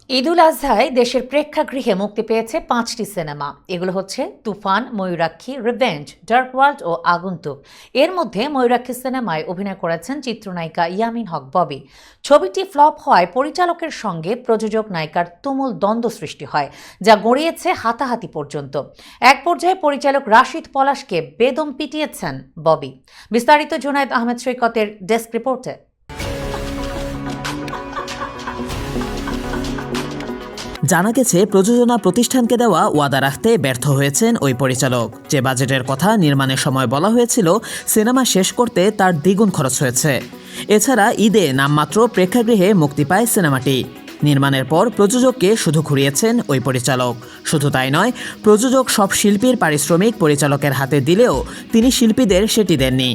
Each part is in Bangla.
ঈদুল আজহায় দেশের প্রেক্ষাগৃহে মুক্তি পেয়েছে 5টি সিনেমা। এগুলো হচ্ছে তুফান, ময়ূরাক্ষী, রিভেঞ্জ, ডার্ক ওয়ার্ল্ড ও আগন্তুক। এর মধ্যে ময়ূরাক্ষী সিনেমায় অভিনয় করেছেন চিত্রনায়িকা ইয়ামিন হক ববি। ছবিটি ফ্লপ হওয়ায় পরিচালকের সঙ্গে প্রযোজক নায়িকার তুমুল দ্বন্দ্ব সৃষ্টি হয়, যা গড়িয়েছে হাতাহাতি পর্যন্ত। এক পর্যায়ে পরিচালক রাশিদ পলাশকে বেদম পিটিয়েছেন ববি। বিস্তারিত জুনায়েদ আহমেদ সৈকতের ডেস্ক রিপোর্টে। জানা গেছে, প্রযোজনা প্রতিষ্ঠানকে দেওয়া ওয়াদা রাখতে ব্যর্থ হয়েছেন ওই পরিচালক। যে বাজেটের কথা নির্মাণের সময় বলা হয়েছিল, সিনেমা শেষ করতে তার দ্বিগুণ খরচ হয়েছে। এছাড়া ঈদে নামমাত্র প্রেক্ষাগৃহে মুক্তি পায় সিনেমাটি। নির্মাণের পর প্রযোজককে শুধু ঘুরিয়েছেন ওই পরিচালক। শুধু তাই নয়, প্রযোজক সব শিল্পীর পারিশ্রমিক পরিচালকের হাতে দিলেও তিনি শিল্পীদের সেটি দেননি।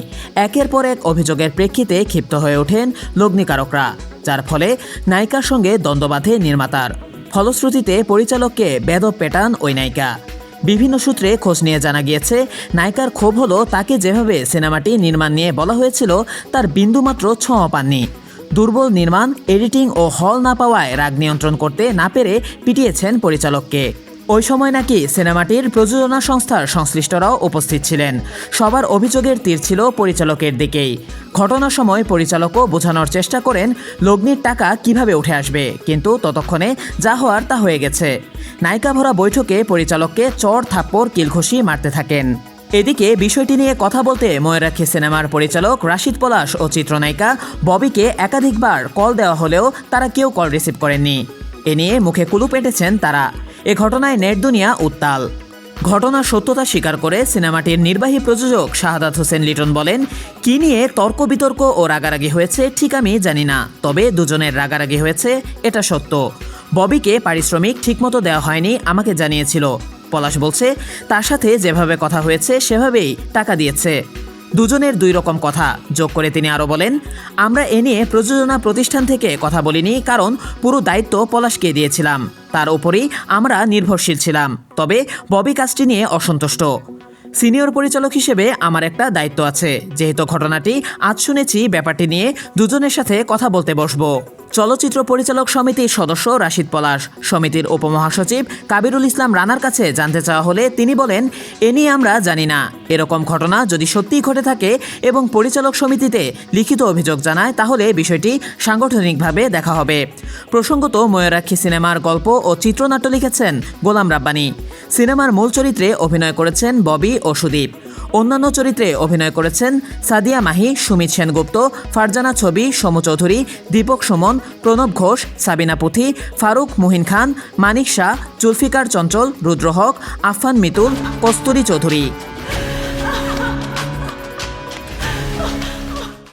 একের পর এক অভিযোগের প্রেক্ষিতে ক্ষিপ্ত হয়ে ওঠেন লগ্নিকারকরা, যার ফলে নায়িকার সঙ্গে দ্বন্দ্ব বাঁধে নির্মাতার। ফলশ্রুতিতে পরিচালককে বেদম পেটান ওই নায়িকা। বিভিন্ন সূত্রে খোঁজ নিয়ে জানা গিয়েছে, নায়িকার ক্ষোভ হলো তাকে যেভাবে সিনেমাটি নির্মাণ নিয়ে বলা হয়েছিল তার বিন্দুমাত্র ছোঁয়া পাননি। দুর্বল নির্মাণ, এডিটিং ও হল না পাওয়ায় রাগ নিয়ন্ত্রণ করতে না পেরে পিটিয়েছেন পরিচালককে। ওই সময় নাকি সিনেমাটির প্রযোজনা সংস্থার সংশ্লিষ্টরাও উপস্থিত ছিলেন। সবার অভিযোগের তীর ছিল পরিচালকের দিকেই। ঘটনার সময় পরিচালকও বোঝানোর চেষ্টা করেন লগ্নির টাকা কিভাবে উঠে আসবে, কিন্তু ততক্ষণে যা হওয়ার তা হয়ে গেছে। নায়িকা ভরা বৈঠকে পরিচালককে চড় থাপ্পড় কিলঘুষি মারতে থাকেন। এদিকে বিষয়টি নিয়ে কথা বলতে ময়ূরাক্ষী সিনেমার পরিচালক রাশিদ পলাশ ও চিত্রনায়িকা ববিকে একাধিকবার কল দেওয়া হলেও তারা কেউ কল রিসিভ করেননি। এ নিয়ে মুখে কুলুপ এঁটেছেন তারা। এ ঘটনায় নেট দুনিয়া উত্তাল। ঘটনার সত্যতা স্বীকার করে সিনেমাটির নির্বাহী প্রযোজক শাহাদাত হোসেন লিটন বলেন, কি নিয়ে তর্ক বিতর্ক ও রাগারাগি হয়েছে ঠিক আমি জানি না, তবে দুজনের রাগারাগি হয়েছে এটা সত্য। ববিকে পারিশ্রমিক ঠিকমতো দেওয়া হয়নি আমাকে জানিয়েছিল। পলাশ বলছে, তার সাথে যেভাবে কথা হয়েছে সেভাবেই টাকা দিয়েছে। দুজনের দুই রকম কথা। যোগ করে তিনি আরও বলেন, আমরা এ নিয়ে প্রযোজনা প্রতিষ্ঠান থেকে কথা বলিনি, কারণ পুরো দায়িত্ব পলাশকে দিয়েছিলাম। তার উপরেই আমরা নির্ভরশীল ছিলাম। তবে ববি কাজটি নিয়ে অসন্তুষ্ট। সিনিয়র পরিচালক হিসেবে আমার একটা দায়িত্ব আছে। যেহেতু ঘটনাটি আজ শুনেছি, ব্যাপারটি নিয়ে দুজনের সাথে কথা বলতে বসবো। চলচ্চিত্র পরিচালক সমিতির সদস্য রাশিদ পলাশ সমিতির উপমহাসচিব কাবিরুল ইসলাম রানার কাছে জানতে চাওয়া হলে তিনি বলেন, এ নিয়ে আমরা জানি না। এরকম ঘটনা যদি সত্যিই ঘটে থাকে এবং পরিচালক সমিতিতে লিখিত অভিযোগ জানায়, তাহলে বিষয়টি সাংগঠনিকভাবে দেখা হবে। প্রসঙ্গত, ময়ূরাক্ষী সিনেমার গল্প ও চিত্রনাট্য লিখেছেন গোলাম রাব্বানী। সিনেমার মূল চরিত্রে অভিনয় করেছেন ববি ও সুদীপ। অন্যান্য চরিত্রে অভিনয় করেছেন সাদিয়া মাহি, সুমিত সেনগুপ্ত, ফারজানা ছবি, সমু চৌধুরী, দীপক সুমন, প্রণব ঘোষ, সাবিনা পুথি, ফারুক মুহিন খান, মানিক শাহ, জুলফিকার চঞ্চল, রুদ্র হক, আফফান মিতুল, কস্তুরী চৌধুরী।